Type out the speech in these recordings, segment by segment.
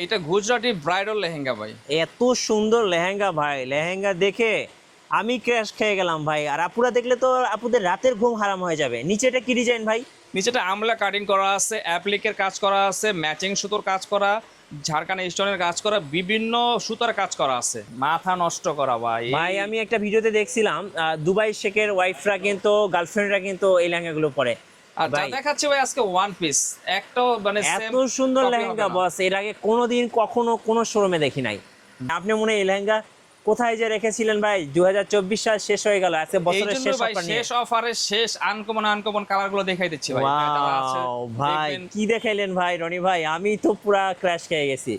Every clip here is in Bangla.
এটা গুজরাটি ব্রাইডাল লেহেঙ্গা ভাই। এত সুন্দর লেহেঙ্গা ভাই, লেহেঙ্গা দেখে আমি ক্র্যাশ খেয়ে গেলাম ভাই। আর আপুরা দেখলে তো আপুদের রাতের ঘুম হারাম হয়ে যাবে। নিচেটা কি ডিজাইন ভাই? নিচেটা আমলা কাটিং করা আছে, অ্যাপ্লিকের কাজ করা আছে, ম্যাচিং সুতোর কাজ করা, ঝাড়খানা স্টোনের কাজ করা, বিভিন্ন সুতার কাজ করা আছে। মাথা নষ্ট করা ভাই। ভাই আমি একটা ভিডিওতে দেখছিলাম দুবাই শেখের ওয়াইফরা কিন্তু, গার্লফ্রেন্ডরা কিন্তু এই লেহেঙ্গাগুলো পরে। আর যা দেখাচ্ছি ভাই আজকে ওয়ান পিস, একটাও মানে এত সুন্দর লেহেঙ্গা বস এর আগে কোনোদিন কখনো কোনো শোরুমে দেখি নাই। আপনি মনে হয় এই লেহেঙ্গা কোথায় যে রেখেছিলেন ভাই? 2024 সাল শেষ হয়ে গেল, আজকে বছরের শেষ অফার নিয়ে। শেষ অফারে শেষ আনকমন কালারগুলো দেখাই দিচ্ছি ভাই। ভাই কি দেখাইলেন ভাই রনি ভাই, আমি তো পুরা ক্র্যাশ খেয়ে গেছি।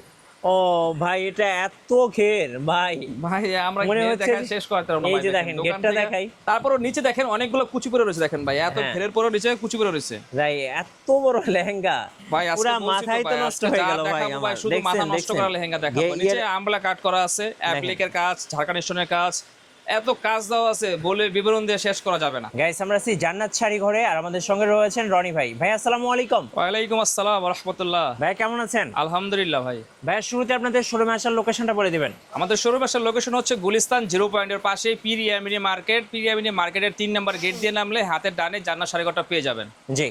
ও ভাই এটা এত ঘের ভাই, ভাই আমরা মনে হচ্ছে দেখা শেষ করতে পারবো না। এই যে দেখেন গেটটা দেখাই, তারপর নিচে দেখেন অনেকগুলো কুচি পরে রয়েছে। দেখেন ভাই এত ঘেরের পরে নিচে কুচি পরে রয়েছে ভাই। এত বড় লেহেঙ্গা ভাই, পুরা মাথায় তো নষ্ট হয়ে গেল ভাই আমার। শুধু মাথা নষ্ট করা লেহেঙ্গা দেখাবো। নিচে আমলা কাট করা আছে, অ্যাপ্লিকের কাজ, ঝাড়খানা স্টোনের কাজ, এত কাজ দেওয়া আছে বলে বিবরণ দিয়ে শেষ করা যাবে না। গাইস আমরা আছি জান্নাত শাড়ি ঘরে, আর আমাদের সঙ্গে রয়েছেন রনি ভাই। ভাই আসসালামু আলাইকুম। ওয়ালাইকুম আসসালাম ওয়া রাহমাতুল্লাহ। ভাই কেমন আছেন? আলহামদুলিল্লাহ ভাই। ভাই শুরুতে আপনাদের শোরুমে আসার লোকেশনটা বলে দিবেন। আমাদের শোরুম আসার লোকেশন হচ্ছে গুলিস্তান 0 পয়েন্টের পাশে পিরিয়ামিনি মার্কেট। পিরিয়ামিনি মার্কেটের 3 নম্বর গেট দিয়ে নামলে হাতের ডানে জান্নাত শাড়ি ঘরটা পেয়ে যাবেন। জি,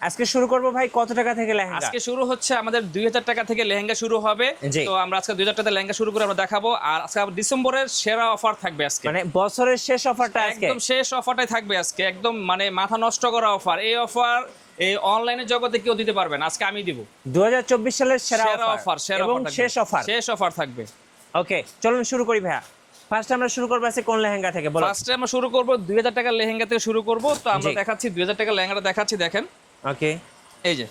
আজকে শুরু করব ভাই কত টাকা থেকে লেহেঙ্গা? আজকে শুরু হচ্ছে আমাদের 2000 টাকা থেকে লেহেঙ্গা শুরু হবে। তো আমরা আজকে 2000 টাকা লেহেঙ্গা শুরু করে আমরা দেখাবো। আর আজকে ডিসেম্বরের সেরা অফার থাকবে আজকে, মানে বছরের শেষ অফারটা আজকে একদম শেষ অফারটাই থাকবে আজকে, একদম মানে মাথা নষ্ট করা অফার। এই অফার এই অনলাইনের জগতে কেউ দিতে পারবে না, আজকে আমি দিব। 2024 সালের সেরা অফার এবং শেষ অফার থাকবে। ওকে চলুন শুরু করি ভাইয়া। ফার্স্ট আমরা শুরু করব আছে কোন লেহেঙ্গা থেকে বলো? ফার্স্টে আমরা শুরু করব 2000 টাকার লেহেঙ্গা থেকে শুরু করব। তো আমরা দেখাচ্ছি 2000 টাকার লেহেঙ্গাটা দেখাচ্ছি। দেখেন ওকে, এই যে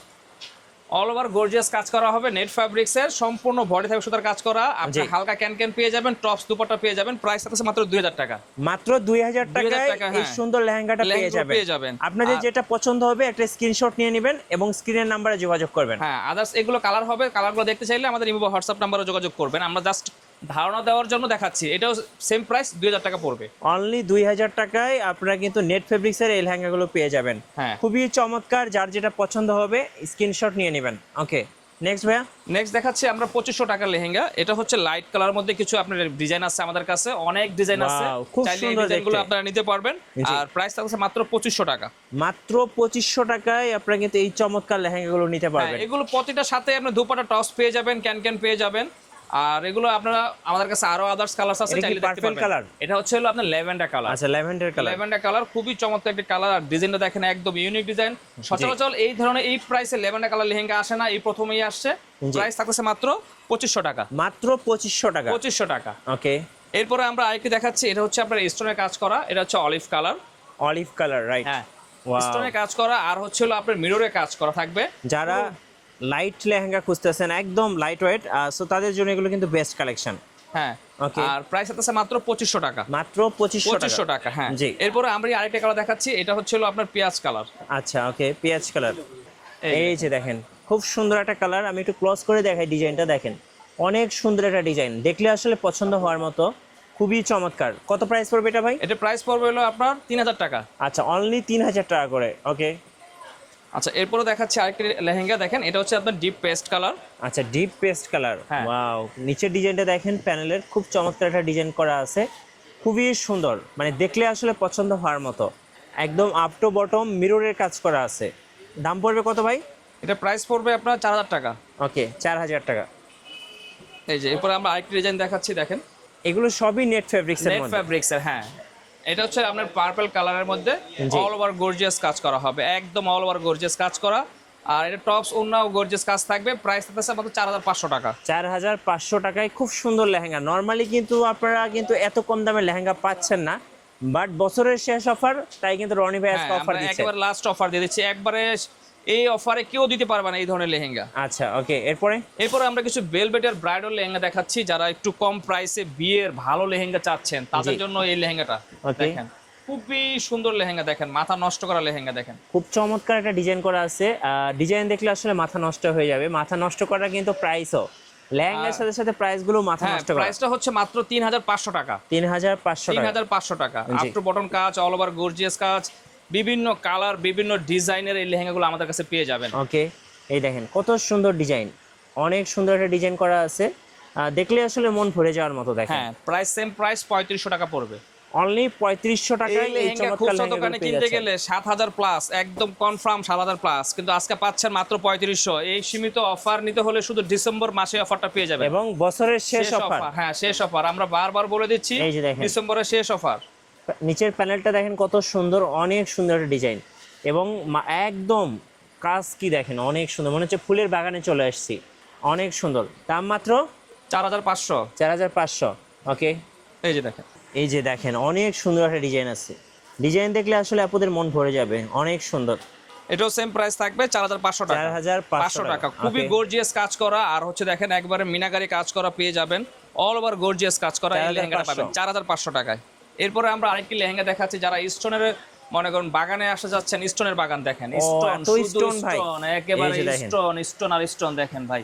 অল ওভার গর্জিয়াস কাজ করা হবে, নেট ফ্যাব্রিক্স এর সম্পূর্ণ বডি থেকে সুতার কাজ করা। আপনি হালকা ক্যান পেয়ে যাবেন, টপস দুপাট্টা পেয়ে যাবেন। প্রাইস আছে মাত্র 2000 টাকা। মাত্র 2000 টাকায় এই সুন্দর লেহেঙ্গাটা পেয়ে যাবেন। আপনাদের যেটা পছন্দ হবে একটা স্ক্রিনশট নিয়ে নেবেন এবং স্ক্রিনের নম্বরে যোগাযোগ করবেন। হ্যাঁ, আদার্স এগুলো কালার হবে, কালারগুলো দেখতে চাইলে আমাদের ইমো হোয়াটসঅ্যাপ নম্বরে যোগাযোগ করবেন। আমরা জাস্ট ধারণা দেওয়ার জন্য দেখাচ্ছি। এটাও সেম প্রাইস 2000 টাকা পড়বে। অনলি 2000 টাকায় আপনারা কিন্তু নেট ফেব্রিক্সের এই লেহেঙ্গাগুলো পেয়ে যাবেন। খুবই চমৎকার, যার যেটা পছন্দ হবে স্ক্রিনশট নিয়ে নেবেন। ওকে নেক্সট ভাইয়া। নেক্সট দেখাচ্ছি আমরা 2500 টাকার লেহেঙ্গা। এটা হচ্ছে লাইট কালার মধ্যে কিছু আপনার ডিজাইন আছে আমাদের কাছে, অনেক ডিজাইন আছে। খুব সুন্দর ডিজাইনগুলো আপনারা নিতে পারবেন। আর প্রাইস থাকছে মাত্র 2500 টাকা। মাত্র 2500 টাকায় আপনারা কিন্তু এই চমৎকার লেহেঙ্গাগুলো নিতে পারবেন। এগুলো প্রতিটার সাথে আপনি দুপাটা টপস পেয়ে যাবেন, ক্যান পেয়ে যাবেন। আর এগুলো আপনারা আমাদের কাছে আরো আদার্স কালার আছে, চাইলে দেখতে পারবেন। এটা হচ্ছে হলো আপনার ল্যাভেন্ডার কালার। আচ্ছা ল্যাভেন্ডার কালার খুবই চমৎকার একটা কালার। আর ডিজাইনটা দেখেন একদম ইউনিক ডিজাইন। সচরাচর এই ধরনের এই প্রাইসে ল্যাভেন্ডার কালার লেহেঙ্গা আসে না, এই প্রথমেই আসছে। প্রাইস থাকছে মাত্র 2500 টাকা। মাত্র 2500 টাকা। 2500 টাকা। ওকে, এরপরে আমরা আরেকটি দেখাচ্ছি। এটা হচ্ছে আপনার স্টোনের কাজ করা। এটা হচ্ছে অলিভ কালার, রাইট? হ্যাঁ, স্টোনের কাজ করা। আর হচ্ছে হলো আপনার মিররে কাজ করা থাকবে। যারা লাইট লেহেঙ্গা খুঁজতেছেন একদম লাইট ওয়েট, সো তাদের জন্য এগুলো কিন্তু বেস্ট কালেকশন। হ্যাঁ, ওকে। আর প্রাইস আছে মাত্র 2500 টাকা। মাত্র 2500 টাকা। হ্যাঁ, জি। এরপরে আমরা আরেকটা কালার দেখাচ্ছি। এটা হচ্ছে হলো আপনার পেঁয়াজ কালার। আচ্ছা ওকে, পেঁয়াজ কালার। এই যে দেখেন খুব সুন্দর একটা কালার। আমি একটু ক্লোজ করে দেখাই ডিজাইনটা। দেখেন অনেক সুন্দর একটা ডিজাইন, দেখলে আসলে পছন্দ হওয়ার মতো, খুবই চমৎকার। কত প্রাইস পড়বে এটা ভাই? এটা প্রাইস পড়বে হলো আপনার 3000 টাকা। আচ্ছা অনলি 3000 টাকা করে। ওকে, আচ্ছা এরপরে দেখাচ্ছি আরেকটি লেহেঙ্গা। দেখেন এটা হচ্ছে আপনার ডিপ পেস্ট কালার। আচ্ছা ডিপ পেস্ট কালার। ওয়াও, নিচের ডিজাইনটা দেখেন প্যানেলের, খুব চমৎকার একটা ডিজাইন করা আছে, খুবই সুন্দর, মানে দেখলে আসলে পছন্দ হওয়ার মতো। একদম আপ টু বটম মিররের কাজ করা আছে। দাম পড়বে কত ভাই? এটা প্রাইস পড়বে আপনার 4000 টাকা। ওকে 4000 টাকা। এই যে এরপরে আমরা আরেকটি ডিজাইন দেখাচ্ছি। দেখেন এগুলো সবই নেট ফেব্রিক্সের মধ্যে। নেট ফেব্রিক্সের, হ্যাঁ। এটা হচ্ছে আপনার পার্পল কালারের মধ্যে অল ওভার গর্জিয়াস কাজ করা হবে, একদম অল ওভার গর্জিয়াস কাজ করা। আর এটা টপস ওন্নাও গর্জিয়াস কাজ থাকবে। প্রাইস থাকছে মাত্র 4500 টাকা। 4500 টাকায় খুব সুন্দর লেহেঙ্গা। নরমালি কিন্তু আপনারা কিন্তু এত কম দামে লেহেঙ্গা পাচ্ছেন না, বাট বছরের শেষ অফার, তাই কিন্তু রনি ভাই আজকে অফার দিচ্ছে। একবার লাস্ট অফার দিয়ে দিচ্ছি একবারে। এই অফারে কেউ দিতে পারবে না এই ধরনের লেহেঙ্গা। আচ্ছা ওকে, এরপরে আমরা কিছু বেলভেটের ব্রাইডাল লেহেঙ্গা দেখাচ্ছি। যারা একটু কম প্রাইসে বিয়ের ভালো লেহেঙ্গা চাচ্ছেন তাদের জন্য এই লেহেঙ্গাটা দেখেন, খুবই সুন্দর লেহেঙ্গা। দেখেন মাথা নষ্ট করা লেহেঙ্গা, দেখেন খুব চমৎকার একটা ডিজাইন করা আছে। ডিজাইন দেখলে আসলে মাথা নষ্ট হয়ে যাবে। মাথা নষ্ট করা কিন্তু প্রাইসও, লেহেঙ্গার সাথে সাথে প্রাইস গুলো মাথা নষ্ট করা। প্রাইসটা হচ্ছে মাত্র 3500 টাকা। 3500 টাকা। আফটার বটন কাজ, অল ওভার গর্জিয়াস কাজ, বিভিন্ন কালার, বিভিন্ন ডিজাইনের এই লেহেঙ্গাগুলো আমাদের কাছে পেয়ে যাবেন। ওকে, এই দেখেন কত সুন্দর ডিজাইন, অনেক সুন্দর একটা ডিজাইন করা আছে, দেখলে আসলে মন ভরে যাওয়ার মতো। দেখেন হ্যাঁ, প্রাইস সেম প্রাইস 3500 টাকা পড়বে। অনলি 3500 টাকায় এই লেহেঙ্গা চমৎকার খুচরা লেহেঙ্গাগুলো দোকানে পেয়ে কিনতে যাচ্ছেন। গেলে 7000 প্লাস, একদম কনফার্ম 7000 প্লাস, কিন্তু আজকে পাচ্ছেন মাত্র 3500। এই সীমিত অফার নিতে হলে শুধু ডিসেম্বর মাসে অফারটা পেয়ে যাবেন এবং বছরের শেষ অফার। হ্যাঁ, শেষ অফার, আমরা বারবার বলে দিচ্ছি, এই যে দেখেন ডিসেম্বরের শেষ অফার। নিচের প্যানেলটা দেখেন কত সুন্দর, অনেক সুন্দর একটা ডিজাইন এবং একদম কাজ কি দেখেন, অনেক সুন্দর, মনে হচ্ছে ফুলের বাগানে চলে আসছি। অনেক সুন্দর, দাম মাত্র 4500। 4500। ওকে, এই যে দেখেন, এই যে দেখেন অনেক সুন্দর একটা ডিজাইন আছে। ডিজাইন দেখলে আসলে আপনাদের মন ভরে যাবে, অনেক সুন্দর। এটাও সেম প্রাইস থাকবে 4500 টাকা। 4500 টাকা, খুবই Okay. গর্জিয়াস কাজ করা, আর হচ্ছে দেখেন একবারে মিনাকারি কাজ করা পেয়ে যাবেন, অল ওভার গর্জিয়াস কাজ করা এই লেহেঙ্গাটা পাবেন 4500 টাকায়। এরপরে আমরা আরেকটি লেহেঙ্গা দেখাচ্ছি, যারা স্টোনের মনে করুন বাগানে আসা যাচ্ছেন, স্টোনের বাগান দেখেন, স্টোন, এত শুধু stone ভাই। স্টোন, একেবারে এই যে দেখেন। স্টোন, স্টোন আর স্টোন দেখেন ভাই,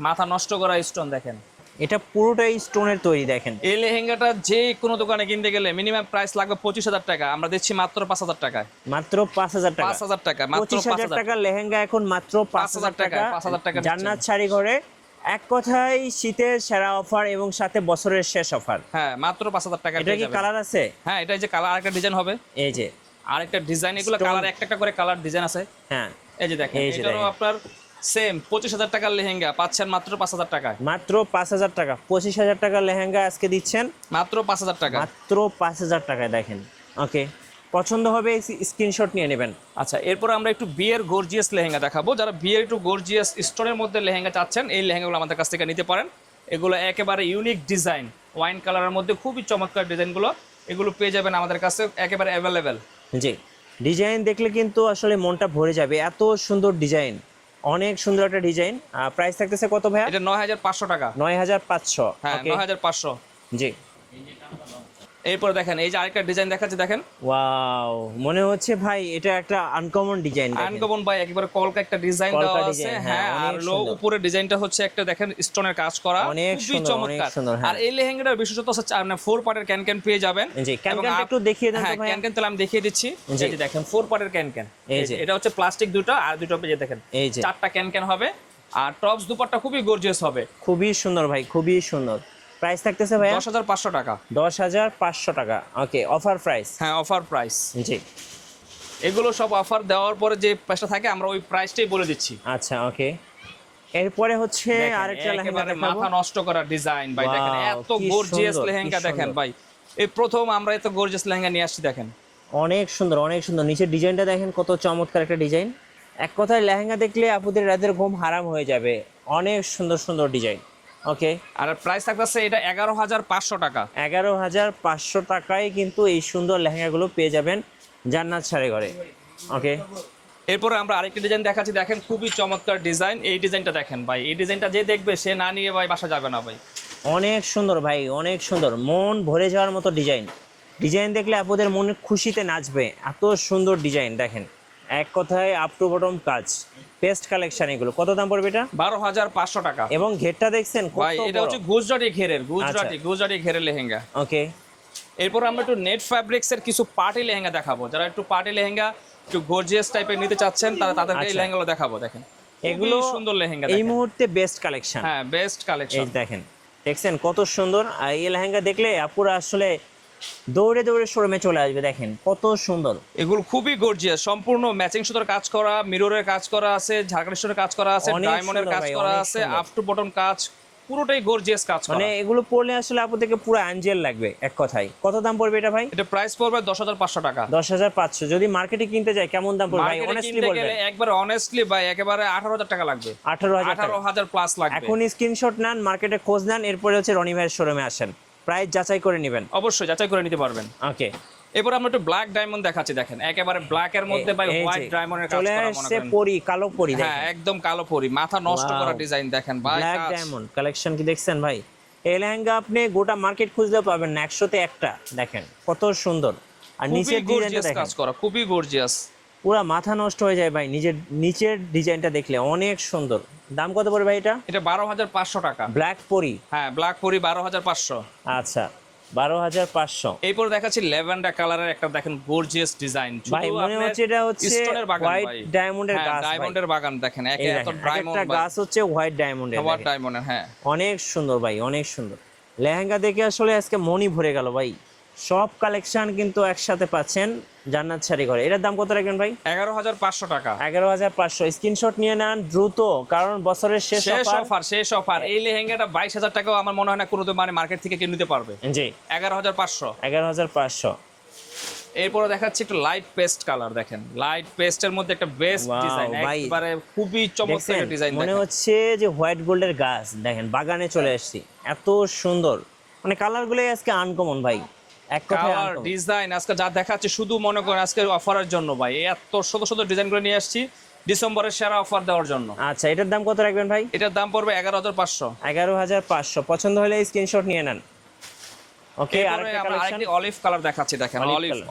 মাথা নষ্ট করা স্টোন দেখেন। এটা পুরোটাই স্টোনের তৈরি দেখেন। এই লেহেঙ্গাটা যে কোনো দোকানে কিনতে গেলে মিনিমাম প্রাইস লাগবে 25000 টাকা, আমরা দিচ্ছি মাত্র 5000 টাকায়। মাত্র 5000 টাকা। 5000 টাকা, মাত্র 25000 টাকার লেহেঙ্গা এখন মাত্র 5000 টাকা। 5000 টাকা জান্নাত শাড়ি ঘরে এক কথায় শীতের সেরা অফার এবং সাথে বছরের শেষ অফার। হ্যাঁ, মাত্র 5000 টাকা এটা পেয়ে কি যাবেন। কালার আছে? হ্যাঁ, এটা যে কালার, আরেকটা ডিজাইন হবে, এই যে আরেকটা ডিজাইন, এগুলো Stone. কালার একটা একটা করে কালার ডিজাইন আছে। হ্যাঁ, এই যে দেখেন, এই যে এটারও দেখেন। আপনার সেম 25000 টাকার লেহেঙ্গা পাচ্ছেন মাত্র 5000 টাকায়। মাত্র 5000 টাকা। 25000 টাকার লেহেঙ্গা আজকে দিচ্ছেন মাত্র 5000 টাকা। মাত্র 5000 টাকায়। দেখেন, ওকে, পছন্দ হবে স্ক্রিনশট নিয়ে নেবেন। আচ্ছা, এরপর আমরা একটু বিয়ের গর্জিয়াস লেহেঙ্গা দেখাবো। যারা বিয়ের একটু গর্জিয়াস স্টোনের মধ্যে লেহেঙ্গা চাচ্ছেন, এই লেহেঙ্গাগুলো আমাদের কাছ থেকে নিতে পারেন। এগুলো একেবারে ইউনিক ডিজাইন, ওয়াইন কালারের মধ্যে খুবই চমৎকার ডিজাইনগুলো, এগুলো পেয়ে যাবেন আমাদের কাছে একেবারে অ্যাভেলেবেল। জি, ডিজাইন দেখলে কিন্তু আসলে মনটা ভরে যাবে, এত সুন্দর ডিজাইন, অনেক সুন্দর একটা ডিজাইন। প্রাইস থাকতেছে কত ভাইয়া? এটা 9500 টাকা। 9500। হ্যাঁ, ওকে, 9500। জি। এরপর দেখেন, এই যে আরেকটা ডিজাইন দেখাচ্ছি দেখেন, ওয়াও, মনে হচ্ছে ভাই এটা একটা আনকমন ডিজাইন। আনকমন ভাই, একেবারে কলকা একটা ডিজাইন কলকা দেওয়া আছে। ডিজাইন, হ্যাঁ, হ্যাঁ, আর অনেক লো সুন্দর। উপরের ডিজাইনটা হচ্ছে একটা দেখেন স্টোনের কাজ করা, অনেক খুবই সুন্দর, অনেক চমৎকার। সুন্দর, হ্যাঁ। আর এই লেহেঙ্গাটার বিশেষত হচ্ছে মানে 4 পার্টের ক্যান পেয়ে যাবেন। জি, এবং ক্যানটা একটু দেখিয়ে দেন তো হ্যাঁ, ভাই। ক্যান তাহলে আমি দেখিয়ে দিচ্ছি। জি। এই যে দেখেন 4 পার্টের ক্যান। এই যে। এটা হচ্ছে প্লাস্টিক দুটো, আর দুটো পেয়ে দেখেন এই যে 4টা ক্যান হবে। আর টপস দুপাট্টা খুবই গর্জিয়াস হবে। খুবই সুন্দর ভাই, খুবই সুন্দর। প্রাইস থাকতেছে ভাই 10500 টাকা। 10500 টাকা। ওকে, অফার প্রাইস। হ্যাঁ, অফার প্রাইস। জি, এগুলো সব অফার দেওয়ার পরে যে প্রাইসটা থাকে আমরা ওই প্রাইসটাই বলে দিচ্ছি। আচ্ছা, ওকে। এরপরে হচ্ছে দেখেন, আরেকটা লেহেঙ্গা একেবারে দেখাবো। মাথা নষ্ট করা ডিজাইন ভাই, দেখেন Wow, এত কি গর্জিয়াস সুন্দর, লেহেঙ্গা কি দেখেন সুন্দর। ভাই, এই প্রথম আমরা এত গর্জিয়াস লেহেঙ্গা নিয়ে আসছি দেখেন। অনেক সুন্দর, অনেক সুন্দর। নিচের ডিজাইনটা দেখেন কত চমৎকার একটা ডিজাইন। এক কথায় লেহেঙ্গা দেখলে আপুদের রাতের ঘুম হারাম হয়ে যাবে, অনেক সুন্দর সুন্দর ডিজাইন। ওকে, আর প্রাইস থাকতেছে এটা 11500 টাকা। 11500 টাকায় কিন্তু এই সুন্দর লেহেঙ্গাগুলো পেয়ে যাবেন জান্নাত শাড়ি ঘরে। ওকে, এরপরে আমরা আরেকটা ডিজাইন দেখাচ্ছি দেখেন, খুবই চমৎকার ডিজাইন। এই ডিজাইনটা দেখেন ভাই, এই ডিজাইনটা যে দেখবে সে না নিয়ে ভাই বাসা যাবে না ভাই। অনেক সুন্দর ভাই, অনেক সুন্দর, মন ভরে যাওয়ার মতো ডিজাইন। ডিজাইন দেখলে আপুদের মনে খুশিতে নাচবে, এত সুন্দর ডিজাইন দেখেন। এক কথায় আপ টু বটম কাজ, বেস্ট কালেকশন। এগুলো কত দাম পড়বে এটা? 12500 টাকা। এবং ঘেরটা দেখছেন কত ভাই এটা বড়। হচ্ছে গুজরাটি ঘেরের, গুজরাটি ঘেরের লেহেঙ্গা। ওকে, এরপর আমরা একটু নেট ফ্যাব্রিক্স এর কিছু পার্টি লেহেঙ্গা দেখাবো। যারা একটু পার্টি লেহেঙ্গা একটু গর্জিয়াস টাইপের নিতে চাচ্ছেন, তারা তাদেরকে এই আচ্ছা। লেহেঙ্গাগুলো দেখাবো। দেখেন এগুলো এগুলো সুন্দর লেহেঙ্গা এই দেখেন। মুহূর্তে বেস্ট কালেকশন। হ্যাঁ, বেস্ট এই কালেকশন। দেখেন, দেখছেন কত সুন্দর। আর এই লেহেঙ্গা দেখলে আপুরা আসলে দৌড়ে দৌড়ে শোরুমে চলে আসবে। দেখেন কত সুন্দর। এগুলো খুবই গর্জিয়াস, সম্পূর্ণ ম্যাচিং সুতার কাজ করা, মিররের কাজ করা আছে, ঝাড়খান্ড স্টোনের কাজ করা আছে, অনেক ডায়মন্ডের সুন্দর কাজ ভাই, করা অনেক আছে, সুন্দর। আপ টু বটম কাজ, পুরোটাই গর্জিয়াস কাজ করা। মানে এগুলো পরলে আসলে আপুদেরকে পুরো অ্যাঞ্জেল লাগবে এক কথায়। কত দাম পড়বে এটা ভাই? এটা প্রাইস পড়বে 10500 টাকা। 10500। যদি মার্কেটে কিনতে যাই কেমন দাম পড়বে ভাই? মার্কেটে অনেস্টলি কিনতে বলবেন। গেলে একবার অনেস্টলি ভাই একেবারে 18000 টাকা লাগবে। 18000 টাকা। 18000 প্লাস লাগবে। এখন স্ক্রিনশট নেন, মার্কেটে খোঁজ নেন, এরপরে হচ্ছে রনি ভাইয়ের শোরুমে আসেন, প্রাইস যাচাই করে নেবেন। অবশ্যই যাচাই করে নিতে পারবেন। ওকে, এরপর আমরা একটু ব্ল্যাক ডায়মন্ড দেখাচ্ছি দেখেন, একেবারে ব্ল্যাক এর মধ্যে ভাই হোয়াইট ডায়মন্ডের কাজ চলে করা মনে আসছে করেন। পরি, কালো পরি হ্যাঁ, দেখেন। একদম কালো পরি, মাথা নষ্ট Wow. করা ডিজাইন দেখেন ভাই। ব্ল্যাক কাজ। ডায়মন্ড কালেকশন কি দেখছেন ভাই? এই লেহেঙ্গা আপনি গোটা মার্কেট খুঁজলেও পাবেন না, 100-তে একটা। দেখেন কত সুন্দর। আর খুবই নিচের ডিজাইনটা গর্জিয়াস দেখেন, কাজ করা, খুবই গর্জিয়াস। পুরো মাথা নষ্ট হয়ে যায় ভাই নিচের ডিজাইনটা দেখলে, অনেক সুন্দর। দাম কত পড়বে ভাই এটা? এটা 12500 টাকা। ব্ল্যাক পরি। হ্যাঁ, ব্ল্যাক পরি 12500। আচ্ছা, 12,500 এরপর দেখাচ্ছি ল্যাভেন্ডার কালারের একটা দেখেন গর্জিয়াস ডিজাইন। ভাই মনে হচ্ছে এটা হচ্ছে স্টোনের বাগান হোয়াইট ভাই, ডায়মন্ডের গাছ ভাই। ডায়মন্ডের বাগান দেখেন, এই এত দেখেন, ডায়মন্ড একটা গাছ হচ্ছে হোয়াইট ডায়মন্ডের, হোয়াইট ডায়মন্ডের। হ্যাঁ অনেক সুন্দর ভাই, অনেক সুন্দর লেহেঙ্গা দেখে আসলে আজকে মনই ভরে গেল ভাই। সব কালেকশন কিন্তু একসাথে পাচ্ছেন জান্নাত শাড়ি ঘরে। এটার দাম কত রাখবেন ভাই? 11,500 টাকা। 11,500। স্ক্রিনশট নিয়ে নেন দ্রুত, কারণ বছরের শেষ অফার। শেষ অফার। এই লেহেঙ্গাটা 22,000 টাকাও আমার মনে হয় না কোনো মানে মার্কেট থেকে কেউ নিতে পারবে। জি 11,500। 11,500। এরপরে দেখাচ্ছি একটু লাইট পেস্ট কালার, দেখেন লাইট পেস্টের মধ্যে একটা বেস্ট ডিজাইন, একবারে খুবই চমৎকার একটা ডিজাইন। মনে হচ্ছে যে হোয়াইট গোল্ডের গাছ, দেখেন বাগানে চলে আসছি, এত সুন্দর। মানে কালারগুলোই আজকে আনকমন ভাই, এক কথায় কালার ডিজাইন আজকে যা দেখাচ্ছে শুধু মনে করেন আজকে অফারের জন্য ভাই, এত সুন্দর সুন্দর ডিজাইনগুলো নিয়ে আসছি ডিসেম্বরের সেরা অফার দেওয়ার জন্য। আচ্ছা, এটার দাম কত রাখবেন ভাই? এটার দাম পড়বে 11,500। 11,500। পছন্দ হলে স্ক্রিনশট নিয়ে নেন। ওকে, আরেকটা কালেকশন অলিভ কালার দেখাচ্ছি, দেখেন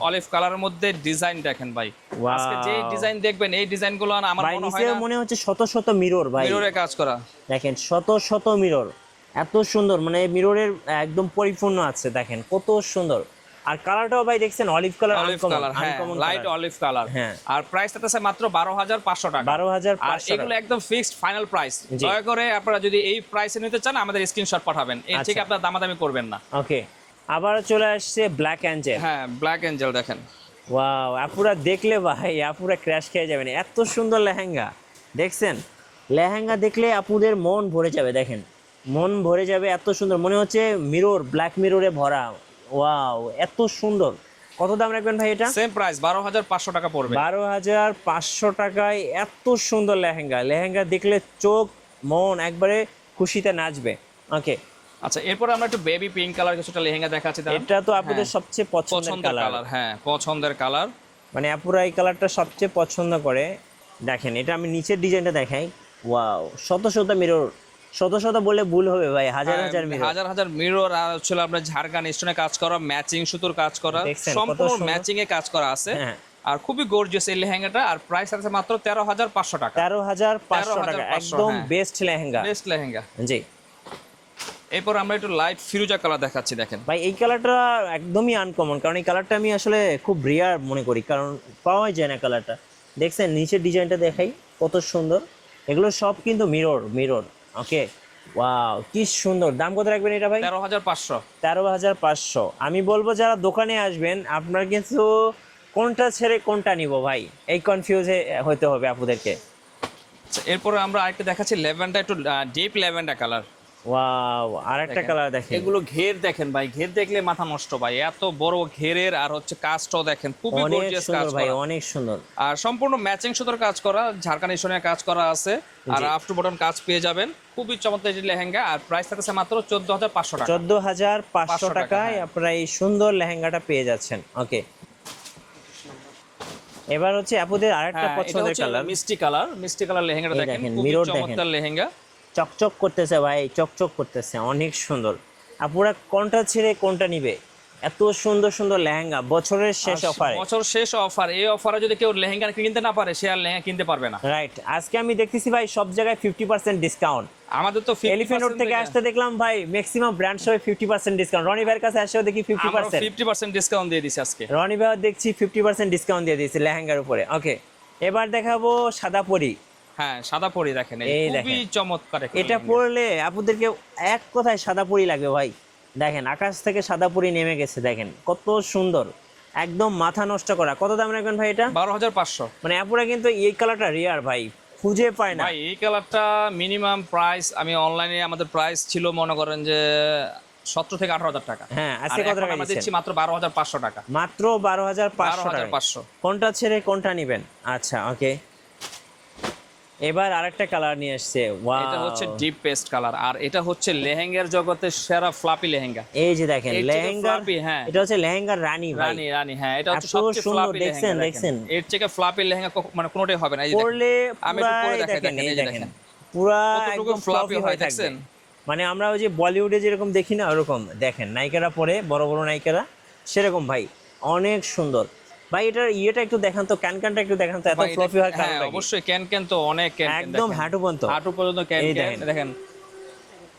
অলিভ কালারের মধ্যে ডিজাইন দেখেন ভাই। আজকে যে ডিজাইন দেখবেন এই ডিজাইনগুলো আমার মনে হয় না, মনে হচ্ছে শত শত মিরর ভাই, মিররে কাজ করা। দেখেন শত শত মিরর, এত সুন্দর, মানে মিররের একদম পরিপূর্ণ আছে, দেখেন কত সুন্দর। আর কালারটাও ভাই দেখছেন অলিভ কালার, হ্যাঁ লাইট অলিভ কালার। আর প্রাইস আছে মাত্র 12,500 টাকা। 12,500। আর এগুলো একদম ফিক্সড ফাইনাল প্রাইস। দয়া করে আপনারা যদি এই প্রাইসে নিতে চান আমাদের স্ক্রিনশট পাঠাবেন, এর থেকে আপনারা দামাদামি করবেন না। ওকে, আবার চলে আসছে ব্ল্যাক অ্যাঞ্জেল। হ্যাঁ ব্ল্যাক অ্যাঞ্জেল দেখেন, ওয়াও, আপুরা দেখলে ভাই আপুরা ক্র্যাশ খেয়ে যাবেন, এত সুন্দর লেহেঙ্গা। দেখছেন, লেহেঙ্গা দেখলে আপুদের মন ভরে যাবে, দেখেন মন ভরে যাবে, এত সুন্দর। মনে হচ্ছে মিরর, ব্ল্যাক মিররে ভরা। ওয়াও, এত সুন্দর। কত দাম রাখবেন ভাই এটা? সেম প্রাইস 12,500 টাকা পড়বে। 12,500 টাকায় এত সুন্দর লেহেঙ্গা। লেহেঙ্গা দেখলে চোখ মন একবারে খুশিতে নাচবে। ওকে, আচ্ছা এরপর আমরা একটু বেবি পিঙ্ক কালার কিছুটা লেহেঙ্গা দেখাচ্ছি। এটা তো আপনাদের সবচেয়ে পছন্দের কালার। হ্যাঁ পছন্দের কালার, মানে আপুরা এই কালারটা সবচেয়ে পছন্দ করে। দেখেন, এটা আমি নিচের ডিজাইনটা দেখাই। ওয়াও, শত শত মিরর, শত শত বলে ভুল হবে ভাই, হাজার হাজার মিরর, হাজার হাজার মিরর। আর হচ্ছে আপনার ঝাড়খান স্টোনে কাজ করা, ম্যাচিং সুতোর কাজ করা, সম্পূর্ণ ম্যাচিং এ কাজ করা আছে। আর খুবই গর্জিয়াস এই লেহেঙ্গাটা। আর প্রাইস আছে মাত্র 13,500 টাকা। 13,500 টাকা, একদম বেস্ট লেহেঙ্গা, বেস্ট লেহেঙ্গা। জি। এরপর আমরা একটু লাইট ফিরোজা কালার দেখাচ্ছি, দেখেন ভাই এই কালারটা একদমই আনকমন, কারণ এই কালারটা আমি আসলে খুব রিয়ার মনে করি, কারণ পাওয়াই যায় না কালারটা। দেখছেন নিচের ডিজাইনটা দেখাই, কত সুন্দর। এগুলো সব কিন্তু মিরর মিরর। ওকে, ওয়াও, কি সুন্দর। দাম কত রাখবেন এটা ভাই? 13,500। 13,500। আমি বলবো যারা দোকানে আসবেন আপনার কিন্তু কোনটা ছেড়ে কোনটা নিব ভাই, এই কনফিউজে হতে হবে আপনাদেরকে। এরপর আমরা আরেকটা দেখাচ্ছি ল্যাভেন্ডার, একটু ডিপ ল্যাভেন্ডার কালার। ওয়াও, আরেকটা কালার দেখেন। এগুলো ঘের দেখেন ভাই, ঘের দেখলে মাথা নষ্ট ভাই, এত বড় ঘেরের। আর হচ্ছে কাজটাও দেখেন খুবই গর্জিয়াস কাজ ভাই, করা, অনেক সুন্দর। আর সম্পূর্ণ ম্যাচিং সুতোর কাজ করা, ঝাড়খান্ডি সোনার কাজ করা আছে। আর আপ টু বটন কাজ পেয়ে যাবেন, খুবই চমৎকার এই লেহেঙ্গা। আর প্রাইস থাকছে মাত্র 14,500 টাকা। 14,500 টাকায় আপনারা এই সুন্দর লেহেঙ্গাটা পেয়ে যাচ্ছেন। ওকে, এবার হচ্ছে আপুদের আরেকটা পছন্দের কালার, মিষ্টি কালার। মিষ্টি কালার লেহেঙ্গাটা দেখেন, খুবই চমৎকার লেহেঙ্গা, চকচক করতেছে ভাই, চকচক করতেছে, অনেক সুন্দর। আপুরা কোনটা ছেড়ে কোনটা নিবে, এত সুন্দর সুন্দর লেহেঙ্গা বছরের শেষ অফারে। বছর শেষ অফার, এই অফারে যদি কেউ লেহেঙ্গা কিনতে না পারে সে আর লেহেঙ্গা কিনতে পারবে না। রাইট, আজকে আমি দেখতেছি ভাই সব জায়গায় 50% ডিসকাউন্ট। আমাদের তো এলিফ্যান্ট রোড থেকে আসতে দেখলাম ভাই ম্যাক্সিমাম ব্র্যান্ড সবাই 50% ডিসকাউন্ট। রনি ভাইয়ের কাছে আসেও দেখি 50% ডিসকাউন্ট দিয়ে দিছি আজকে। রনি ভাই দেখছি 50% ডিসকাউন্ট দিয়ে দিয়েছে লেহেঙ্গার উপরে। ওকে, এবার দেখাবো সাদা পরি। হ্যাঁ সাদা পরি দেখেন, খুবই চমৎকার। এটা পরলে আপনাদেরকে এক কথায় সাদা পরি লাগবে ভাই। দেখেন আকাশ থেকে সাদা পরি নেমে গেছে, দেখেন কত সুন্দর, একদম মাথা নষ্ট করা। কত দাম রাখবেন ভাই এটা? 12,500। মানে আপুরা কিন্তু এই কালারটা রিয়ার ভাই, খুঁজে পায় না ভাই। এই কালারটা মিনিমাম প্রাইস, আমি অনলাইনে আমাদের প্রাইস ছিল মনে করেন যে 17 থেকে 18,000 টাকা। হ্যাঁ, আজকে কত টাকা আমরা দিচ্ছি? মাত্র 12,500 টাকা। মাত্র 12,500। কোনটা ছেড়ে কোনটা নেবেন? আচ্ছা ওকে, এবার আরেকটা কালার নিয়ে আসছে। ওয়াও, এটা হচ্ছে ডিপ পেস্ট কালার। আর এটা হচ্ছে লেহেঙ্গার জগতের সেরা ফ্লাপি লেহেঙ্গা। এই যে দেখেন লেহেঙ্গা, হ্যাঁ এটা হচ্ছে লেহেঙ্গার রানী ভাই, রানী। হ্যাঁ, এটা হচ্ছে সবচেয়ে ফ্লাপি লেহেঙ্গা। দেখেন এর থেকে ফ্লাপি লেহেঙ্গা মানে কোনোটাই হবে না। এই পরলে আমি একটু পরে দেখাই, দেখেন পুরো কতটুকু ফ্লাপি হয় দেখছেন। মানে আমরা ওই যে বলিউডে যেরকম দেখি না ওরকম দেখেন, নায়িকারা পরে, বড় বড় নায়িকারা সেরকম ভাই, অনেক সুন্দর ভাই। এটার ইয়েটা একটু দেখান তো, ক্যানটা একটু দেখান তো, এত ফ্লপি হয় কারণ। হ্যাঁ অবশ্যই, ক্যান তো অনেক ক্যান, একদম হাঁটু পর্যন্ত ক্যান। দেখেন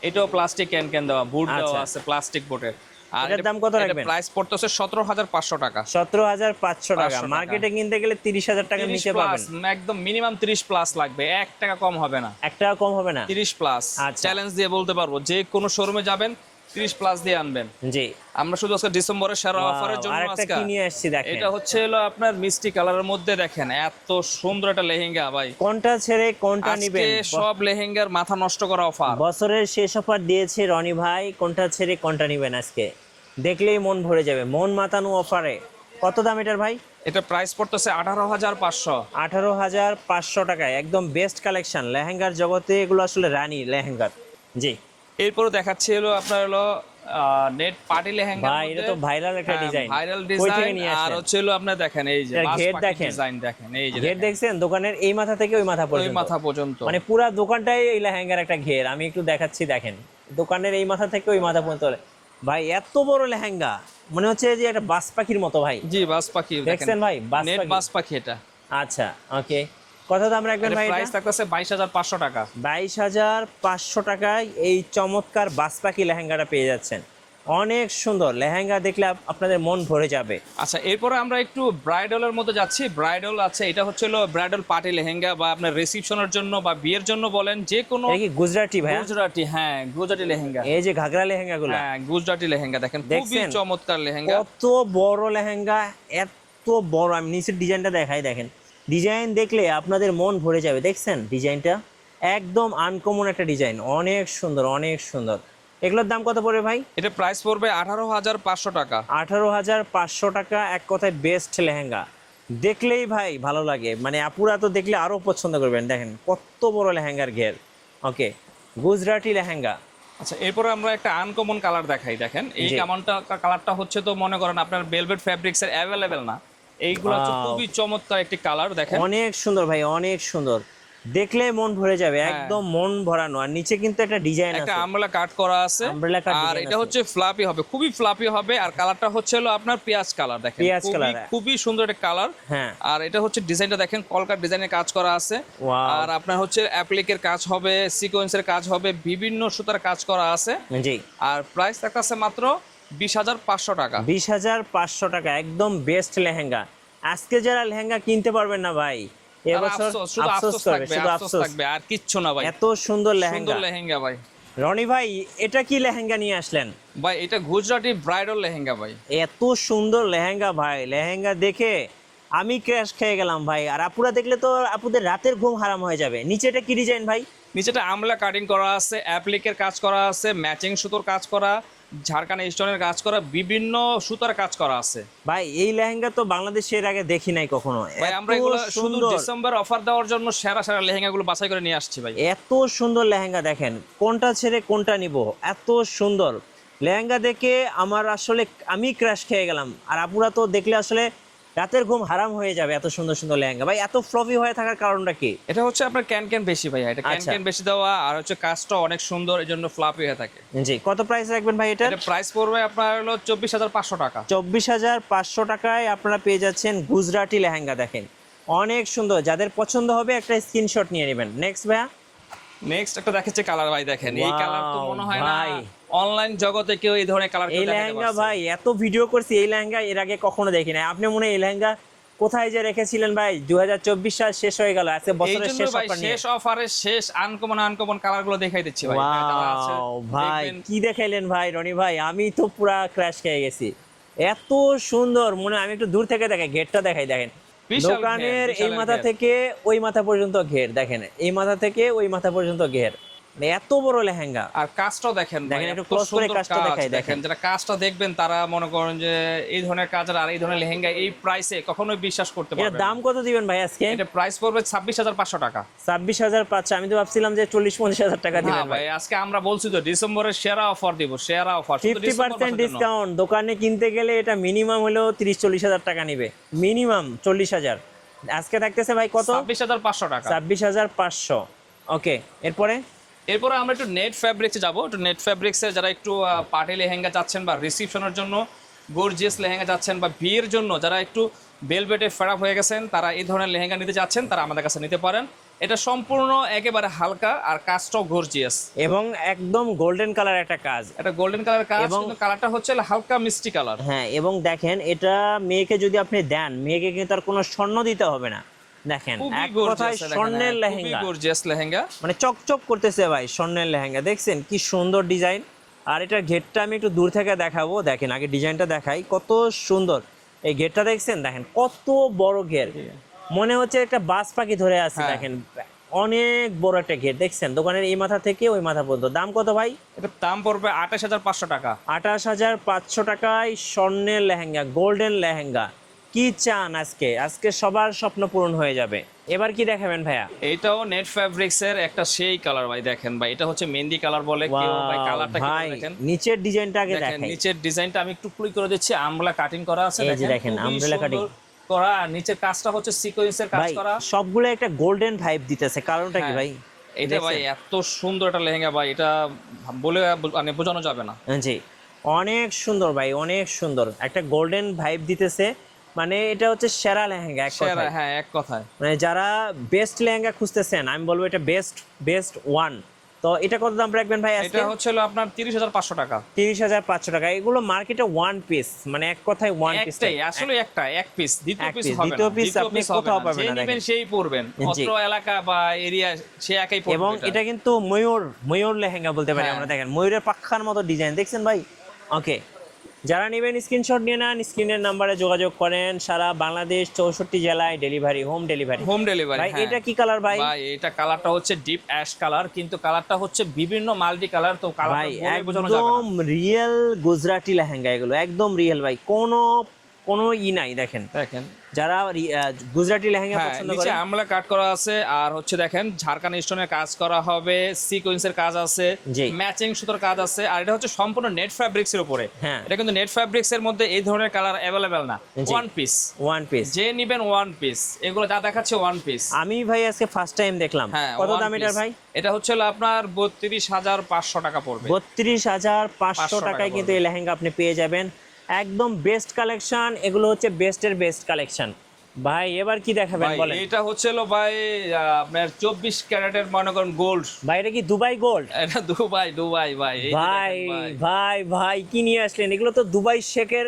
এটাও প্লাস্টিক ক্যান দেওয়া, বুট দেওয়া আছে প্লাস্টিক বোটের। আর এটার দাম কত রাখবেন? প্রাইস পড়তেছে 17,500 টাকা। 17,500 টাকা। 500 মার্কেটে কিনতে গেলে 30,000 টাকা 30 নিচে প্লাস, পাবেন। একদম মিনিমাম 30 প্লাস লাগবে, 1 টাকা কম হবে না। 1 টাকা কম হবে না? 30 প্লাস আচ্ছা। চ্যালেঞ্জ দিয়ে বলতে পারবো, যে কোনো শোরুমে যাবেন 30 প্লাস দিয়ে আনবেন। জি। আমরা শুধু আজকে ডিসেম্বরের সেরা Wow, অফারের জন্য আরেকটা আজকে কি নিয়ে আসছি দেখেন। এটা হচ্ছে হলো আপনার মিষ্টি কালারের মধ্যে, দেখেন এত সুন্দর একটা লেহেঙ্গা ভাই। কোনটা ছেড়ে কোনটা আজকে নিবেন? সব লেহেঙ্গার মাথা নষ্ট করা অফার। বছরের শেষ অফার দিয়েছে রনি ভাই, কোনটা ছেড়ে কোনটা নিবেন আজকে? দেখলেই মন ভরে যাবে, মন মাতানো অফারে। কত দাম এটার ভাই? এটা প্রাইস পড়তেছে 18,500। 18,500 টাকায় একদম বেস্ট কালেকশন লেহেঙ্গার জগতে, এগুলো আসলে রানী লেহেঙ্গার। জি। এরপরে দেখাচ্ছি হলো আপনার হলো নেট পার্টি লেহেঙ্গা। ভাই এটা তো ভাইরাল একটা ডিজাইন। ভাইরাল কই থেকে ডিজাইন। নিয়ে আর আসলেন? হচ্ছে হলো আপনার দেখেন এই যে এটার বাস ঘের পাখির দেখেন। ডিজাইন দেখেন, এই যে ঘের দেখেন, দেখছেন? দোকানের এই মাথা থেকে ওই মাথা ওই পর্যন্ত, মাথা পর্যন্ত। মানে পুরা দোকানটাই এই লেহেঙ্গার একটা ঘের। আমি একটু দেখাচ্ছি দেখেন, দোকানের এই মাথা থেকে ওই মাথা পর্যন্ত। ভাই এত বড় লেহেঙ্গা, মনে হচ্ছে যে একটা বাস পাখির মতো ভাই। জি বাস পাখি দেখছেন ভাই? বাস নেট পাখি। বাস পাখি এটা। আচ্ছা ওকে, কত দাম রাখবেন ভাই? প্রাইস থাকতেছে 22,500 টাকা। 22,500 টাকায় এই চমৎকার বাস পাখি লেহেঙ্গাটা পেয়ে যাচ্ছেন। অনেক সুন্দর লেহেঙ্গা, দেখলে আপনাদের মন ভরে যাবে। আচ্ছা, এরপরে আমরা একটু ব্রাইডালের মধ্যে যাচ্ছি। ব্রাইডাল আছে, এটা হচ্ছে হলো ব্রাইডাল পার্টি লেহেঙ্গা, বা আপনার রিসেপশনের জন্য বা বিয়ের জন্য বলেন, যে কোনো। এটা কি গুজরাটি ভাই? গুজরাটি, হ্যাঁ গুজরাটি লেহেঙ্গা। এই যে ঘাগরা লেহেঙ্গা গুলো, হ্যাঁ গুজরাটি লেহেঙ্গা দেখেন, খুবই দেখছেন? চমৎকার লেহেঙ্গা। কত বড় লেহেঙ্গা, এত বড়। আমি নিচের ডিজাইনটা দেখাই, দেখেন ডিজাইন দেখলে আপনাদের মন ভরে যাবে। দেখছেন ডিজাইনটা? একদম আনকমন একটা ডিজাইন, অনেক সুন্দর, অনেক সুন্দর। এগুলোর দাম কত পড়বে ভাই? এটা প্রাইস পড়বে 18,500 টাকা। 18,500 টাকা। এক কথায় বেস্ট লেহেঙ্গা, দেখলেই ভাই ভালো লাগে। মানে আপুরা তো দেখলে আরো পছন্দ করবেন। দেখেন কত বড় লেহেঙ্গার ঘের। ওকে, গুজরাটি লেহেঙ্গা। আচ্ছা, এরপরে আমরা একটা আনকমন কালার দেখাই। দেখেন এই জি। কালারটা হচ্ছে, তো মনে করেন আপনার ভেলভেট ফ্যাব্রিক্স এর অ্যাভেলেবেল না, এইগুলো হচ্ছে Wow. খুবই চমৎকার একটি কালার। দেখেন অনেক সুন্দর ভাই, অনেক সুন্দর, দেখলে মন ভরে যাবে, হ্যাঁ। একদম মন ভরানো। আর নিচে কিন্তু একটা ডিজাইন একটা আছে, আমব্রেলা কাট করা আছে, Umbrella cut আর design এটা আছে। হচ্ছে ফ্লাপি হবে, খুবই ফ্লাপি হবে। আর কালারটা হচ্ছে হলো আপনার পেঁয়াজ কালার। দেখেন পেঁয়াজ খুবই কালার। খুবই সুন্দর একটা কালার। হ্যাঁ। আর এটা হচ্ছে ডিজাইনটা দেখেন, কলকার ডিজাইনের কাজ করা আছে। Wow. আর আপনার হচ্ছে অ্যাপ্লিকের কাজ হবে, সিকোয়েন্সের কাজ হবে, বিভিন্ন সুতার কাজ করা আছে। জি। আর প্রাইস থাকতেছে মাত্র 20,500 টাকা। 20,500 টাকা, একদম বেস্ট লেহেঙ্গা। আজকে যারা লেহেঙ্গা কিনতে পারবেন না ভাই, আর এবছর আফসোস, শুধু আফসোস আফসোস করবে, থাকবে, শুধু আফসোস আফসোস। থাকবে, আর কিচ্ছু না ভাই। এত সুন্দর লেহেঙ্গা। সুন্দর লেহেঙ্গা ভাই। রনি ভাই এটা কি লেহেঙ্গা নিয়ে আসলেন? ভাই এটা গুজরাটি ব্রাইডাল লেহেঙ্গা ভাই। এত সুন্দর লেহেঙ্গা ভাই, লেহেঙ্গা দেখে আমি ক্র্যাশ খেয়ে গেলাম ভাই। আর আপুরা দেখলে তো আপুদের রাতের ঘুম হারাম হয়ে যাবে। নিচে এটা কি ডিজাইন ভাই? নিচেটা আমলা কাটিং করা আছে, অ্যাপ্লিকের কাজ করা আছে, ম্যাচিং সুতোর কাজ করা, ঝাড়খানা স্টোনের কাজ করা, বিভিন্ন সুতার কাজ করা আছে। ভাই এই লেহেঙ্গা তো বাংলাদেশে এর আগে দেখি নাই কখনো। ভাই আমরা এত এগুলো শুধু সুন্দর, ডিসেম্বর অফার দেওয়ার জন্য সেরা সেরা লেহেঙ্গাগুলো বাছাই করে নিয়ে আসছি ভাই। এত সুন্দর লেহেঙ্গা। দেখেন কোনটা ছেড়ে কোনটা নিব, এত সুন্দর লেহেঙ্গা দেখে আমার আসলে আমি ক্র্যাশ খেয়ে গেলাম। আর আপুরা তো দেখলে আসলে রাতের ঘুম হারাম হয়ে যাবে। এত সুন্দর সুন্দর লেহেঙ্গা ভাই, এত ফ্লফি হয়ে থাকার কারণটা কি? এটা হচ্ছে আপনার ক্যান বেশি ভাই, এটা আচ্ছা। ক্যান বেশি দেওয়া, আর হচ্ছে কাজটা অনেক সুন্দর, এই জন্য ফ্লাপি হয়ে থাকে। জি, কত প্রাইস রাখবেন ভাই এটা? এটা প্রাইস পড়বে আপনার হলো 24,500 টাকা। 24,500 টাকায় আপনারা পেয়ে যাচ্ছেন গুজরাটি লেহেঙ্গা। দেখেন অনেক সুন্দর, যাদের পছন্দ হবে একটা স্ক্রিনশট নিয়ে নেবেন। নেক্সট ভাইয়া। নেক্সট একটা দেখাচ্ছে কালার ভাই। দেখেন এই Wow, কালার তো মনে হয় না ভাই। অনলাইন জগতে কেউ এই ধরনের কালার এই লেহেঙ্গা ভাই এত ভিডিও করছি, এই লেহেঙ্গা এর আগে কখনো দেখি নাই। আপনি মনে হয় এই লেহেঙ্গা কোথায় যে রেখেছিলেন ভাই? 2024 সাল শেষ হয়ে গেল, আজকে এই বছরের জন্য শেষ ভাই অফার নিয়ে। শেষ অফারের শেষ আনকমন কালার গুলো দেখাই দিচ্ছি ভাই। যারা আছে ওয়াও ভাই, দেখবেন। কি দেখাইলেন ভাই রনি ভাই, আমি তো পুরা ক্র্যাশ খেয়ে গেছি। এত সুন্দর, মনে হয় আমি একটু দূর থেকে দেখাই, গেটটা দেখাই। দেখেন বিশাল দোকানের ঘের, এই বিশাল মাথা ঘের। থেকে ওই মাথা পর্যন্ত ঘের। দেখেন এই মাথা থেকে ওই মাথা পর্যন্ত ঘের, মানে এত বড় লেহেঙ্গা। আর কাজটাও দেখেন ভাই, দেখেন, একটু এত close করে সুন্দর কাজটা কাজ। দেখাই, দেখেন। দেখেন যারা কাজটা দেখবেন তারা মনে করেন যে এই ধরনের কাজ আর এই ধরনের লেহেঙ্গা এই প্রাইসে কখনোই বিশ্বাস করতে এর পারবেন দাম না। কত দিবেন ভাই আজকে? এটা প্রাইস পড়বে 26,500 টাকা। 26,500? আমি তো ভাবছিলাম যে 40-50,000 টাকা না দিবেন ভাই। ভাই, আজকে আমরা বলছি তো ডিসেম্বরের সেরা অফার দিব, সেরা অফার 50% ডিসকাউন্ট। দোকানে কিনতে গেলে এটা মিনিমাম হলেও 30-40,000 টাকা নিবে, মিনিমাম 40,000। আজকে থাকতেছে ভাই কত? 26,500 টাকা। 26,500। ওকে, এরপরে এরপরে আমরা একটু নেট ফ্যাব্রিক্সে যাব। একটু নেট ফ্যাব্রিক্সে যারা একটু পার্টি লেহেঙ্গা চাচ্ছেন, বা রিসেপশনের জন্য গর্জিয়াস লেহেঙ্গা চাচ্ছেন, বা বিয়ের জন্য যারা একটু বেলভেটে ফেরাপ হয়ে গেছেন, তারা এই ধরনের লেহেঙ্গা নিতে চাচ্ছেন, তারা আমাদের কাছে নিতে পারেন। এটা সম্পূর্ণ একেবারে হালকা আর কাজটাও গর্জিয়াস এবং একদম গোল্ডেন কালার একটা কাজ। এটা গোল্ডেন কালার কাজ, এবং কিন্তু কালারটা হচ্ছে হালকা মিষ্টি কালার। হ্যাঁ, এবং দেখেন এটা মেয়েকে যদি আপনি দেন, মেয়েকে কিন্তু আর কোনো স্বর্ণ দিতে হবে না। দেখেন এক কথায় স্বর্ণের লেহেঙ্গা, গর্জিয়াস লেহেঙ্গা, মানে চকচক করতেছে ভাই স্বর্ণের লেহেঙ্গা। দেখছেন কি সুন্দর ডিজাইন। আর এটার ঘেরটা আমি একটু দূর থেকে দেখাবো। দেখেন আগে ডিজাইনটা দেখাই, কত সুন্দর এই ঘেরটা। দেখছেন, দেখেন কত বড় ঘের, মনে হচ্ছে একটা বাস পাখি ধরে আছে। দেখেন অনেক বড় একটা ঘের। দেখছেন দোকানের এই মাথা থেকে ওই মাথা পর্যন্ত। দাম কত ভাই? এটা দাম পড়বে 28,500 টাকা। 28,500 টাকায় স্বর্ণের লেহেঙ্গা, গোল্ডেন লেহেঙ্গা। কি চান আজকে? আজকে সবার স্বপ্ন পূরণ হয়ে যাবে। এবার কি দেখাবেন ভাইয়া? এটাও নেট ফ্যাব্রিক্স এর একটা সেই কালার ভাই। দেখেন ভাই, এটা হচ্ছে মেহেন্দি কালার বলে কেউ ভাই। কালারটা কি দেখেন, নিচের ডিজাইনটা আগে দেখেন। নিচের ডিজাইনটা আমি একটু ক্লিক করে দিচ্ছি। আমব্রেলা কাটিং করা আছে, এই যে দেখেন আমব্রেলা কাটিং করা। আর নিচের কাজটা হচ্ছে সিকোয়েন্সের কাজ করা। সবগুলো একটা গোল্ডেন ভাইব দিতেছে। কারণটা কি ভাই? এটা ভাই এত সুন্দর একটা লেহেঙ্গা ভাই, এটা বলে মানে বোঝানো যাবে না। জি, অনেক সুন্দর ভাই, অনেক সুন্দর একটা গোল্ডেন ভাইব দিতেছে। মানে এটা হচ্ছে সেরা লেহেঙ্গা এক কথায়। হ্যাঁ, এক কথায়। মানে যারা বেস্ট লেহেঙ্গা খুঁজতেছেন, আমি বলবো এটা বেস্ট ওয়ান। তো এটা কত দাম রাখবেন ভাই আজকে? এটা হচ্ছে আপনার 30,500 টাকা। 30,500 টাকা। এগুলো মার্কেটে ওয়ান পিস, মানে এক কথায় ওয়ান পিস। একটাই আসলে, এক পিস। দ্বিতীয় পিস হবে না। দ্বিতীয় পিস আপনি কোথাও পাবেন না। নেবেন সেই পরবেন, অত্র এলাকা বা এরিয়া সে একই পরবে। এবং এটা কিন্তু ময়ূর লেহেঙ্গা বলতে পারি আমরা। দেখেন ময়ূরের পাখার মতো ডিজাইন, দেখছেন ভাই? ওকে, যারা নেবেন স্ক্রিনশট নিয়ে নেন, স্ক্রিনের নাম্বারে যোগাযোগ করেন। সারা বাংলাদেশ 64 জেলায় ডেলিভারি, হোম ডেলিভারি। ভাই এটা কি কালার ভাই? ভাই এটা কালারটা হচ্ছে ডিপ অ্যাশ কালার, কিন্তু কালারটা হচ্ছে বিভিন্ন মাল্টি কালার। তো কালারটা বলে বোঝানো যাবে না। একদম রিয়েল গুজরাটি লেহেঙ্গা এগুলো, একদম রিয়েল ভাই। কোনো নাই। দেখেন যারা গুজরাটি লেহেঙ্গা পছন্দ করে, নিচে আমলা কাট করা আছে। আর হচ্ছে দেখেন ঝাড়খান্ড স্টোনের কাজ করা হবে, সিকোয়েন্সের কাজ আছে, ম্যাচিং সুতোর কাজ আছে। আর এটা হচ্ছে সম্পূর্ণ নেট ফ্যাব্রিক্স এর উপরে। এটা কিন্তু নেট ফ্যাব্রিক্স এর মধ্যে এই ধরনের কালার अवेलेबल না। ওয়ান পিস যে নেবেন ওয়ান পিস। এগুলো যা দেখাচ্ছে ওয়ান পিস। আমি ভাই আজকে ফার্স্ট টাইম দেখলাম। কত দাম এটার ভাই? এটা হচ্ছে আপনার 32,500 টাকা পড়বে। 32,500 টাকায় কিন্তু এই লেহেঙ্গা আপনি পেয়ে যাবেন। একদম বেস্ট কালেকশন। এগুলো হচ্ছে বেস্টের বেস্ট কালেকশন ভাই। এবার কি দেখাবেন বলেন? এটা হচ্ছে ভাই আপনার 24 ক্যারেটের মনে করেন গোল্ড ভাই। এটা কি দুবাই গোল্ড? এটা দুবাই ভাই। ভাই কি নিয়ে আসলেন? এগুলো তো দুবাই শেখের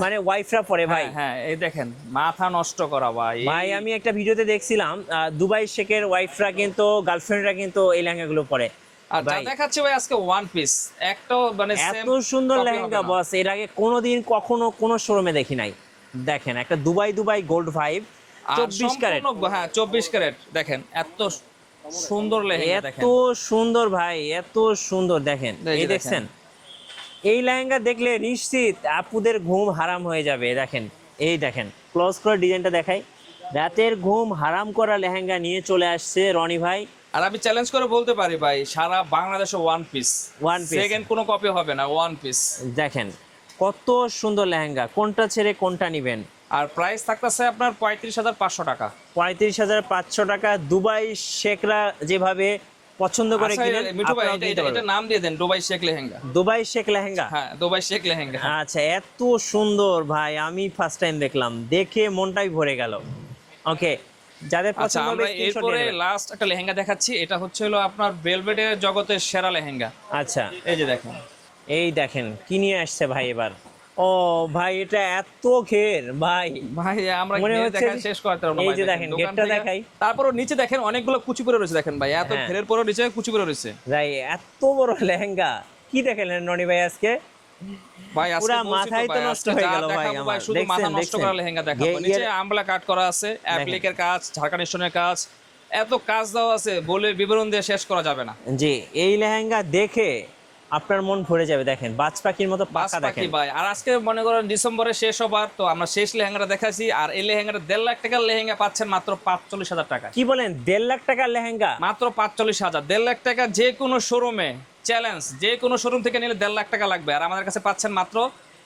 মানে ওয়াইফরা পরে ভাই। হ্যাঁ, এই দেখেন মাথা নষ্ট করা ভাই। আমি একটা ভিডিওতে দেখছিলাম দুবাই শেখের ওয়াইফরা কিন্তু, গার্লফ্রেন্ডরা কিন্তু এই লেহেঙ্গাগুলো পরে। আর যা দেখাচ্ছি ভাই আজকে ওয়ান পিস। একটাও মানে এত সুন্দর লেহেঙ্গা বস এর আগে কোনোদিন কখনো কোনো শোরুমে দেখি নাই। দেখেন একটা দুবাই গোল্ড ভাইব, 24 ক্যারেট। হ্যাঁ 24 ক্যারেট। দেখেন এত সুন্দর লেহেঙ্গা, দেখেন এত সুন্দর ভাই, এত সুন্দর। দেখেন এই দেখছেন, এই লেহেঙ্গা দেখলে নিশ্চিত আপুদের ঘুম হারাম হয়ে যাবে। দেখেন এই দেখেন ক্লোজ করে ডিজাইনটা দেখাই। রাতের ঘুম হারাম করা লেহেঙ্গা নিয়ে চলে আসছে রনি ভাই। আর আমি চ্যালেঞ্জ করে বলতে পারি ভাই, সারা বাংলাদেশে ওয়ান পিস, সেকেন্ড কোনো কপি হবে না, ওয়ান পিস। দেখেন কত সুন্দর লেহেঙ্গা, কোনটা ছেড়ে কোনটা নিবেন। আর প্রাইস থাকতেছে আপনার 35,500 টাকা। 35,500 টাকা। দুবাই শেখরা যেভাবে পছন্দ করে কিনেন। মিঠু ভাই এটা নাম দিয়ে দেন, দুবাই শেখ লেহেঙ্গা। দুবাই শেখ লেহেঙ্গা। হ্যাঁ, দুবাই শেখ লেহেঙ্গা। আচ্ছা, এত সুন্দর ভাই, আমি ফার্স্ট টাইম দেখলাম, দেখে মনটাই ভরে গেল। ওকে, যাদের পছন্দ হবে এরপরে লাস্ট একটা লেহেঙ্গা দেখাচ্ছি। এটা হচ্ছে আপনার ভেলভেটের জগতের সেরা লেহেঙ্গা। আচ্ছা, এই যে দেখেন কি নিয়ে আসছে ভাই এবার। ও ভাই, এটা এত ঘের ভাই আমরা দেখা শেষ করতে পারবো না। এই যে দেখেন গেটটা দেখাই। তারপরও নিচে দেখেন অনেকগুলো কুচি পরে রয়েছে। দেখেন ভাই এত ঘেরের পরেও নিচে কুচি পরে রয়েছে ভাই। এত বড় লেহেঙ্গা কি দেখালেন রনি ভাই আজকে? ভাই পুরো মাথাই তো নষ্ট হয়ে গেল ভাই আমার। শুধু মাথা নষ্ট করা লেহেঙ্গা দেখাবো। নিচে আমলা কাট করা আছে, অ্যাপ্লিকের কাজ, ঝাড়খান্ড স্টোনের কাজ, এত কাজ দেওয়া আছে, বলে বিবরণ দিয়ে শেষ করা যাবে না। জি, এই লেহেঙ্গা দেখে আপনার মন ভরে যাবে। দেখেন বাজ পাখির মতো পাখা দেখেন ভাই। আর আজকে মনে করেন ডিসেম্বরে শেষ হবার, তো আমরা শেষ লেহেঙ্গাটা দেখাইছি। আর এই লেহেঙ্গাটা 1.5 লাখ টাকার লেহেঙ্গা পাচ্ছেন মাত্র 45,000 টাকা। কি বলেন? 1.5 লাখ টাকার লেহেঙ্গা মাত্র 45,000। 1.5 লাখ টাকা যে কোনো শোরুমে চ্যালেঞ্জ, যে কোনো শোরুম থেকে নিলে 1.5 লাখ টাকা লাগবে। আর আমাদের কাছে পাচ্ছেন মাত্র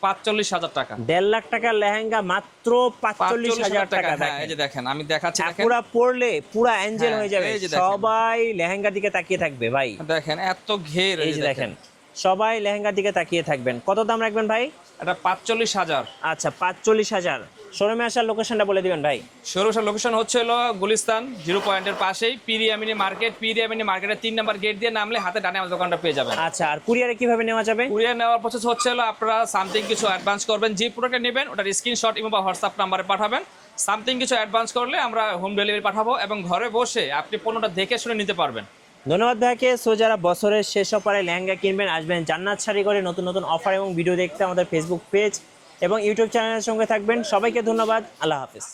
45,000 টাকা। 1.5 লাখ টাকার লেহেঙ্গা মাত্র 45,000 টাকা। এই যে দেখেন, আমি দেখাচ্ছি। পুরা পরলে পুরা অ্যাঞ্জেল হয়ে যাবে, সবাই লেহেঙ্গার দিকে তাকিয়ে থাকবে ভাই। দেখেন এত ঘের। এই যে দেখেন সবাই লেহেঙ্গার দিকে তাকিয়ে থাকবেন। কত দাম রাখবেন ভাই? এটা 45,000। আচ্ছা 45,000। শোরুমে আসার লোকেশনটা বলে দিবেন ভাই। শোরুমের লোকেশন হচ্ছে হলো গুলিস্তান 0 পয়েন্টের পাশেই পিরিয়ামিনি মার্কেট। পিরিয়ামিনি মার্কেটের 3 নম্বর গেট দিয়ে নামলে হাতে ডানে আমার দোকানটা পেয়ে যাবেন। আচ্ছা, আর কুরিয়ারে কিভাবে নেওয়া যাবে? কুরিয়ার নেওয়ার প্রসেস হচ্ছে হলো আপনারা সামথিং কিছু অ্যাডভান্স করবেন, যে প্রোডাক্টটা নেবেন ওটার স্ক্রিনশট ইমো বা হোয়াটসঅ্যাপ নাম্বারে পাঠাবেন। সামথিং কিছু অ্যাডভান্স করলে আমরা হোম ডেলিভারি পাঠাবো এবং ঘরে বসে আপনি পণ্যটা দেখে শুনে নিতে পারবেন। ধন্যবাদ ভাইকে। সো যারা বছরের শেষ অফারে লেহেঙ্গা কিনবেন, আসবেন জান্নাত শাড়ি করে। নতুন নতুন অফার এবং ভিডিও দেখতে আমাদের ফেসবুক পেজ এবং ইউটিউব চ্যানেলের সঙ্গে থাকবেন। সবাইকে ধন্যবাদ। আল্লাহ হাফেজ।